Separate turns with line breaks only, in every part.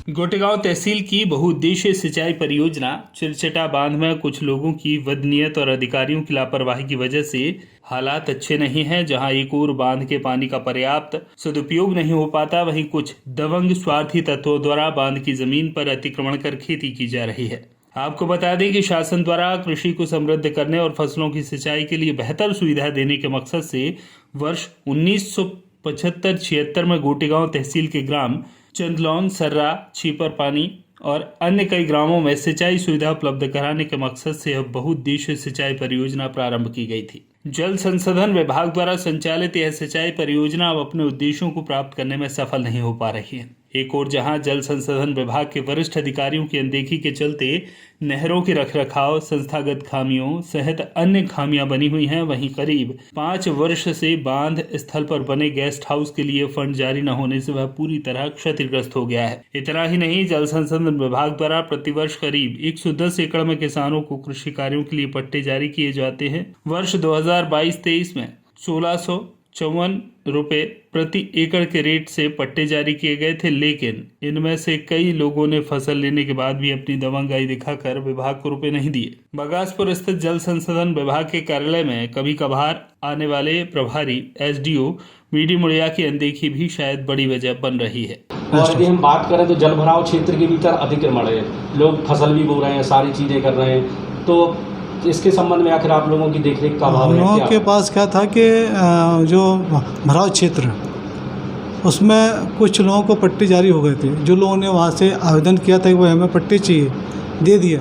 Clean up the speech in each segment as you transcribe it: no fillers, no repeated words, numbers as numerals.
गोटेगांव तहसील की बहुउद्देशीय सिंचाई परियोजना चिरचटा बांध में कुछ लोगों की बदनीयत और अधिकारियों की लापरवाही की वजह से हालात अच्छे नहीं हैं। जहां एक ओर बांध के पानी का पर्याप्त सदुपयोग नहीं हो पाता, वहीं कुछ दबंग स्वार्थी तत्वों द्वारा बांध की जमीन पर अतिक्रमण कर खेती की जा रही है। आपको बता दें कि शासन द्वारा कृषि को समृद्ध करने और फसलों की सिंचाई के लिए बेहतर सुविधा देने के मकसद से वर्ष 1975-76 में गोटेगांव तहसील के ग्राम चंदलौन, सर्रा, छीपर पानी और अन्य कई ग्रामों में सिंचाई सुविधा उपलब्ध कराने के मकसद से अब बहुउद्देशीय सिंचाई परियोजना प्रारंभ की गई थी। जल संसाधन विभाग द्वारा संचालित यह सिंचाई परियोजना अब अपने उद्देश्यों को प्राप्त करने में सफल नहीं हो पा रही है। एक ओर जहां जल संसाधन विभाग के वरिष्ठ अधिकारियों की अनदेखी के चलते नहरों के रखरखाव, संस्थागत खामियों सहित अन्य खामियां बनी हुई हैं, वहीं करीब 5 वर्ष से बांध स्थल पर बने गेस्ट हाउस के लिए फंड जारी न होने से वह पूरी तरह क्षतिग्रस्त हो गया है। इतना ही नहीं, जल संसाधन विभाग द्वारा प्रतिवर्ष करीब 110 एकड़ में किसानों को कृषि कार्यों के लिए पट्टे जारी किए जाते हैं। वर्ष 2022-23 में 1654 रुपए प्रति एकड़ के रेट से पट्टे जारी किए गए थे, लेकिन इनमें से कई लोगों ने फसल लेने के बाद भी अपनी दबंगाई दिखाकर विभाग को रुपए नहीं दिए। बगासपुर स्थित जल संसाधन विभाग के कार्यालय में कभी कभार आने वाले प्रभारी एसडीओ बीडी मुड़िया की अनदेखी भी शायद बड़ी वजह बन रही है।
और यदि हम बात करें तो जल भराव क्षेत्र के भीतर अतिक्रमण है, लोग फसल भी बो रहे हैं, सारी चीजें कर रहे हैं, तो इसके संबंध में आखिर आप लोगों की देखरेख का अभाव है? हम लोगों
के पास क्या था कि जो भराव क्षेत्र उसमें कुछ लोगों को पट्टे जारी हो गए थे। जो लोगों ने वहाँ से आवेदन किया था कि वो हमें पट्टे चाहिए, दे दिया।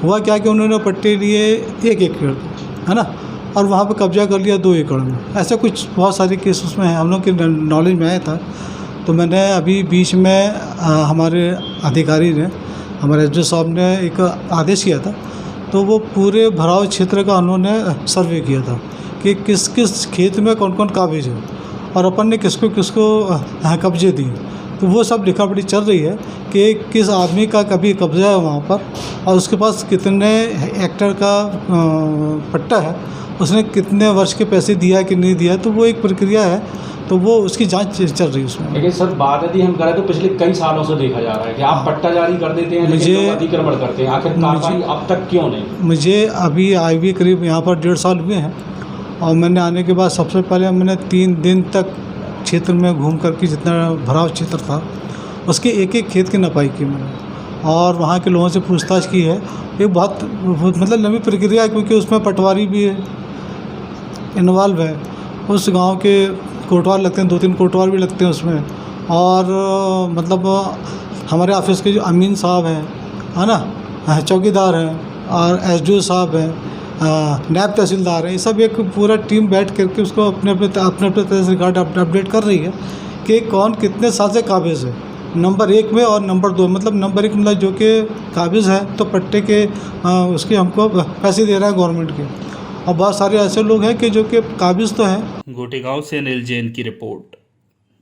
हुआ क्या कि उन्होंने पट्टे लिए 1 एकड़, है ना, और वहाँ पे कब्जा कर लिया 2 एकड़ में। ऐसा कुछ बहुत सारे केस उसमें हम लोग के नॉलेज में आया था। तो मैंने अभी बीच में हमारे अधिकारी ने, हमारे एसडीओ साहब ने एक आदेश किया था, तो वो पूरे भराव क्षेत्र का उन्होंने सर्वे किया था कि किस किस खेत में कौन कौन काबिज है और अपन ने किसको किसको कब्जे दिए। तो वो सब लिखा पढ़ी चल रही है कि किस आदमी का कभी कब्जा है वहाँ पर और उसके पास कितने हेक्टेयर का पट्टा है, उसने कितने वर्ष के पैसे दिया कि नहीं दिया। तो वो एक प्रक्रिया है, तो वो उसकी जांच चल रही है उसमें।
लेकिन सर बात यदि हम करें तो पिछले कई सालों से देखा जा रहा है कि आप पट्टा जारी कर देते हैं लेकिन लोग अतिक्रमण करते हैं, आखिर कार्रवाई अब तक क्यों नहीं?
मुझे अभी आए हुए करीब यहाँ पर 1.5 साल हुए हैं और मैंने आने के बाद सबसे पहले मैंने 3 दिन तक क्षेत्र में घूम करके जितना भराव क्षेत्र था उसके एक एक खेत की नपाई की मैंने और वहाँ के लोगों से पूछताछ की है। ये बहुत मतलब लंबी प्रक्रिया है क्योंकि उसमें पटवारी भी इन्वॉल्व है। उस गाँव के कोटवार लगते हैं, 2-3 कोटवार भी लगते हैं उसमें, और मतलब हमारे ऑफिस के जो अमीन साहब हैं, है ना, चौकीदार हैं और एसडीओ साहब हैं, नायब तहसीलदार हैं, ये सब एक पूरा टीम बैठ करके उसको अपने अपने तरह से रिकॉर्ड अपडेट कर रही है कि कौन कितने साल से काबिज है, नंबर 1 में और नंबर 2। मतलब नंबर 1 मतलब जो कि काबिज है तो पट्टे के उसके हमको पैसे दे रहा है गवर्नमेंट के, और बहुत सारे ऐसे लोग हैं कि जो कि काबिज तो हैं।
गोटेगांव से अनिल जैन की रिपोर्ट।